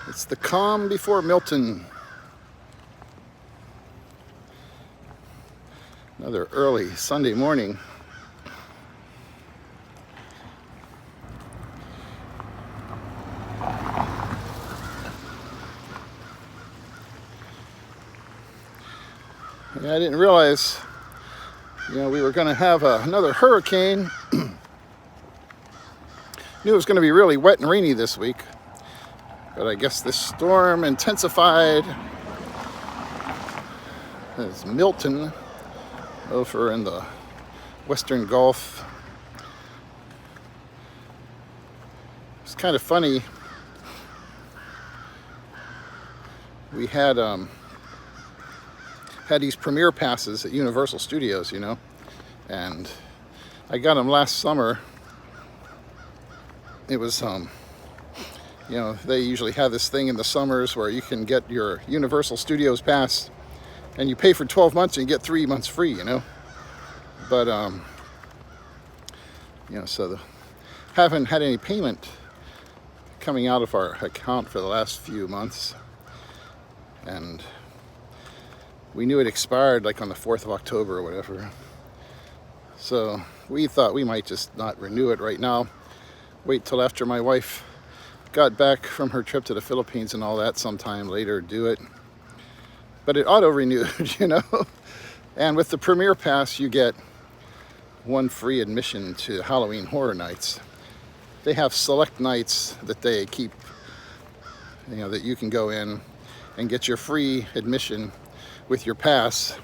It's the calm before Milton. Another early Sunday morning. Yeah, I didn't realize, we were going to have another hurricane. Knew it was going to be really wet and rainy this week, but I guess this storm intensified as Milton over in the Western Gulf. It's kind of funny. We had these premiere passes at Universal Studios, and I got them last summer. It was, they usually have this thing in the summers where you can get your Universal Studios pass and you pay for 12 months and you get 3 months free, But, haven't had any payment coming out of our account for the last few months. And we knew it expired like on the 4th of October or whatever. So we thought we might just not renew it right now. Wait till after my wife got back from her trip to the Philippines and all that, sometime later do it. But it auto-renewed, And with the Premiere Pass, you get 1 free admission to Halloween Horror Nights. They have select nights that they keep, that you can go in and get your free admission with your pass.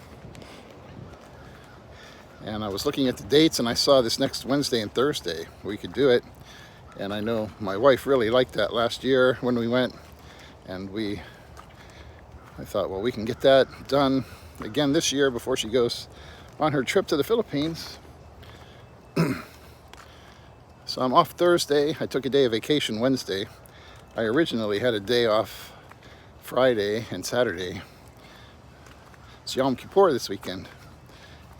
And I was looking at the dates and I saw this next Wednesday and Thursday we could do it. And I know my wife really liked that last year when we went, and I thought, well, we can get that done again this year before she goes on her trip to the Philippines. So I'm off Thursday. I took a day of vacation Wednesday. I originally had a day off Friday and Saturday. It's Yom Kippur this weekend.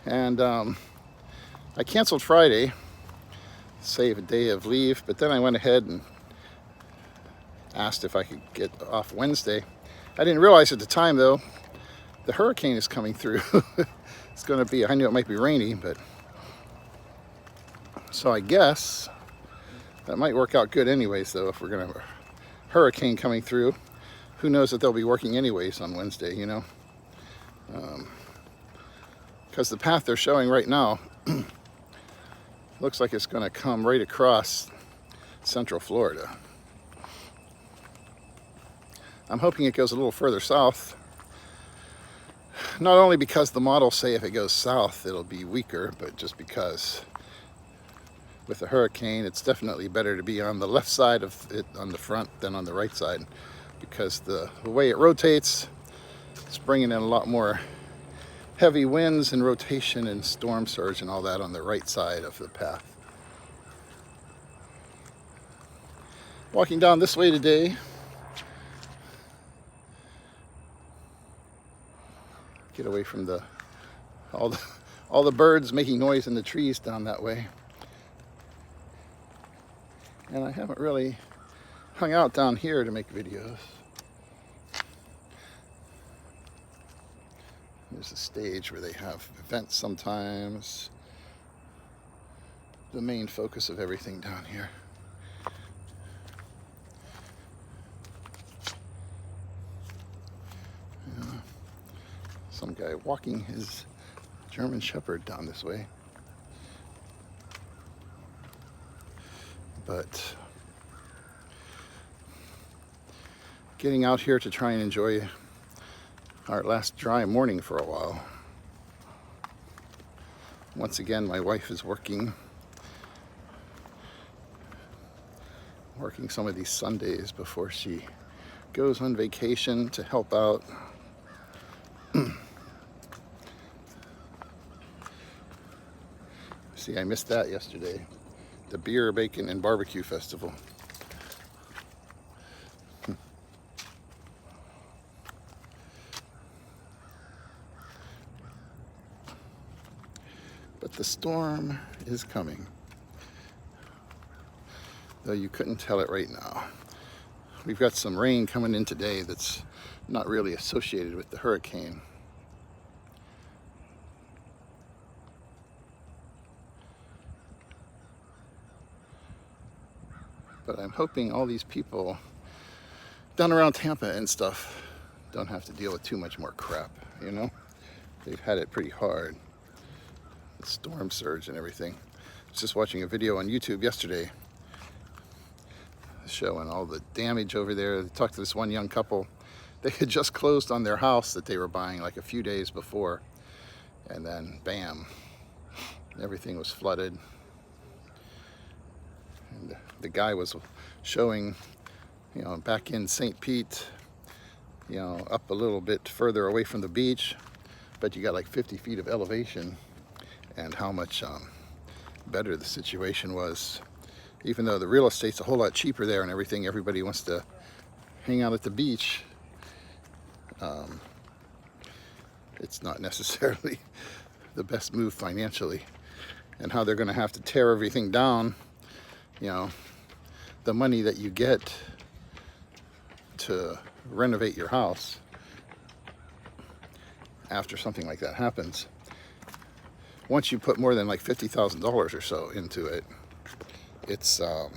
And I canceled Friday, save a day of leave, but then I went ahead and asked if I could get off Wednesday. I didn't realize at the time, though, the hurricane is coming through. It's going to be, I knew it might be rainy, but so I guess that might work out good anyways, though, if we're going to have a hurricane coming through. Who knows that they'll be working anyways on Wednesday, because the path they're showing right now looks like it's going to come right across Central Florida. I'm hoping it goes a little further south, not only because the models say if it goes south it'll be weaker, but just because with the hurricane it's definitely better to be on the left side of it on the front than on the right side, because the way it rotates, it's bringing in a lot more heavy winds and rotation and storm surge and all that on the right side of the path. Walking down this way today, get away from all the birds making noise in the trees down that way. And I haven't really hung out down here to make videos. There's a stage where they have events sometimes. The main focus of everything down here. Some guy walking his German Shepherd down this way. But getting out here to try and enjoy our last dry morning for a while. Once again, my wife is working some of these Sundays before she goes on vacation to help out. See, I missed that yesterday. The Beer, Bacon, and Barbecue Festival. But the storm is coming. Though you couldn't tell it right now. we've got some rain coming in today that's not really associated with the hurricane. But I'm hoping all these people down around Tampa and stuff don't have to deal with too much more crap, you know? They've had it pretty hard. The storm surge and everything. I was just watching a video on YouTube yesterday showing all the damage over there. They talked to this one young couple. They had just closed on their house that they were buying like a few days before. And then, bam, everything was flooded. And the guy was showing, you know, back in St. Pete, you know, up a little bit further away from the beach, but you got like 50 feet of elevation, and how much better the situation was. Even though the real estate's a whole lot cheaper there and everything, everybody wants to hang out at the beach. It's not necessarily the best move financially, and how they're going to have to tear everything down. You know, the money that you get to renovate your house after something like that happens, once you put more than like $50,000 or so into it, it's I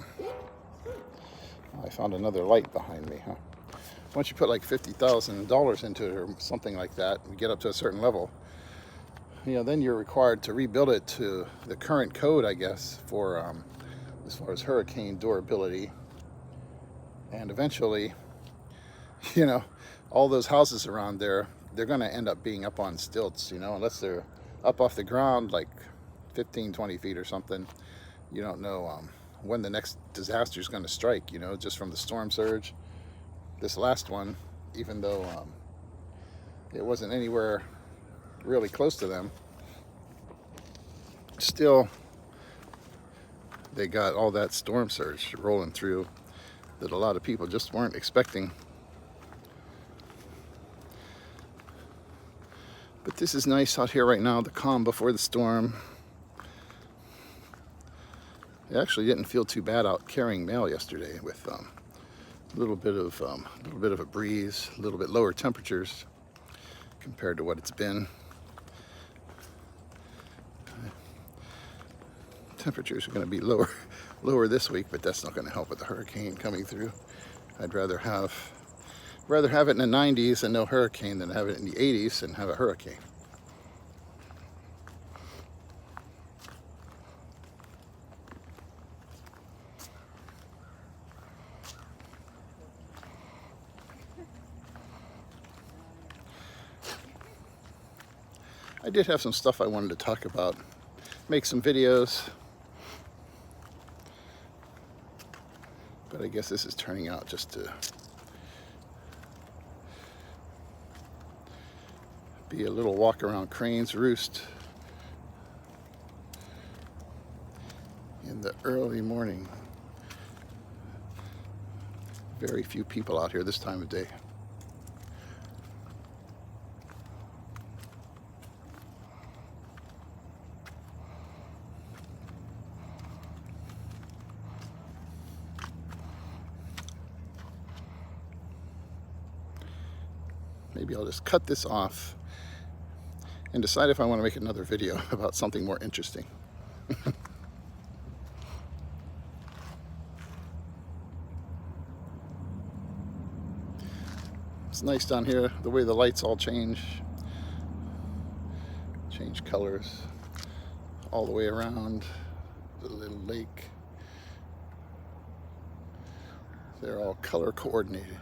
found another light behind me, huh? Once you put like $50,000 into it or something like that, and get up to a certain level, you know, then you're required to rebuild it to the current code, I guess, for as far as hurricane durability. And eventually, you know, all those houses around there, they're going to end up being up on stilts, you know, unless they're up off the ground like 15, 20 feet or something. You don't know when the next disaster is going to strike, you know, just from the storm surge. This last one, even though it wasn't anywhere really close to them, still they got all that storm surge rolling through that a lot of people just weren't expecting. But this is nice out here right now, the calm before the storm. It actually didn't feel too bad out carrying mail yesterday with a little bit of a breeze, a little bit lower temperatures compared to what it's been. Temperatures are going to be lower this week, but that's not going to help with the hurricane coming through. I'd rather have it in the 90s and no hurricane than have it in the 80s and have a hurricane. I did have some stuff I wanted to talk about, make some videos, but I guess this is turning out just to be a little walk around Crane's Roost in the early morning. Very few people out here this time of day. Maybe I'll just cut this off and decide if I want to make another video about something more interesting. It's nice down here, the way the lights all change colors all the way around the little lake. They're all color coordinated.